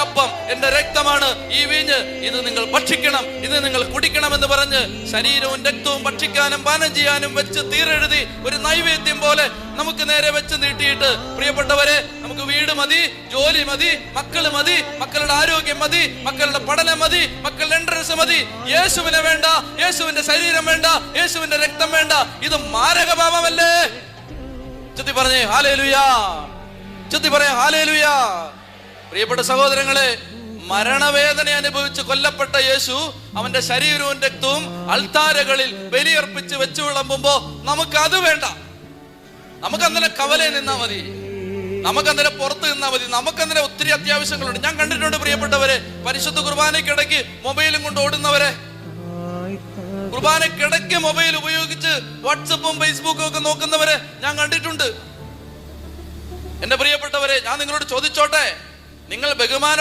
അപ്പം എന്റെ രക്തമാണ്, ഈ വീഞ്ഞ് ഇത് നിങ്ങൾ ഭക്ഷിക്കണം, ഇത് നിങ്ങൾ കുടിക്കണം എന്ന് പറഞ്ഞ് ശരീരവും രക്തവും ഭക്ഷിക്കാനും പാനം ചെയ്യാനും വെച്ച് തീരെഴുതി ഒരു നൈവേദ്യം പോലെ നമുക്ക് നേരെ വെച്ച് നീട്ടിയിട്ട്, പ്രിയപ്പെട്ടവരെ, നമുക്ക് വീട് മതി, ജോലി മതി, മക്കള് മതി, മക്കളുടെ ആരോഗ്യം മതി, മക്കളുടെ പഠനം മതി, മക്കളുടെ എൻട്രൻസ് മതി, യേശുവിനെ വേണ്ട, യേശുവിന്റെ ശരീരം വേണ്ട, യേശുവിന്റെ രക്തം വേണ്ട. ഇത് മാരക പാപമല്ലേ? ചൊല്ലി പറഞ്ഞേ ഹല്ലേലൂയാ, ചൊല്ലി പറയാ ഹല്ലേലൂയാ. പ്രിയപ്പെട്ട സഹോദരങ്ങളെ, മരണവേദന അനുഭവിച്ച് കൊല്ലപ്പെട്ട യേശു അവന്റെ ശരീരവും രക്തവും അൾത്താരകളിൽ ബലിയർപ്പിച്ച് വെച്ച് വിളമ്പുമ്പോ നമുക്ക് അത് വേണ്ട. നമുക്കന്നേരം കവലയിൽ നിന്നാ മതി, നമുക്കന്നേരം പുറത്ത് നിന്നാ മതി, നമുക്കന്നേരം ഒത്തിരി അത്യാവശ്യങ്ങളുണ്ട്. ഞാൻ കണ്ടിട്ടുണ്ട് പ്രിയപ്പെട്ടവരെ, പരിശുദ്ധ കുർബാനയ്ക്കിടയ്ക്ക് മൊബൈലും കൊണ്ട് ഓടുന്നവരെ, കുർബാനയ്ക്കിടയ്ക്ക് മൊബൈൽ ഉപയോഗിച്ച് വാട്സപ്പും ഫേസ്ബുക്കും ഒക്കെ നോക്കുന്നവരെ ഞാൻ കണ്ടിട്ടുണ്ട്. എന്റെ പ്രിയപ്പെട്ടവരെ, ഞാൻ നിങ്ങളോട് ചോദിച്ചോട്ടെ, നിങ്ങൾ ബഹുമാന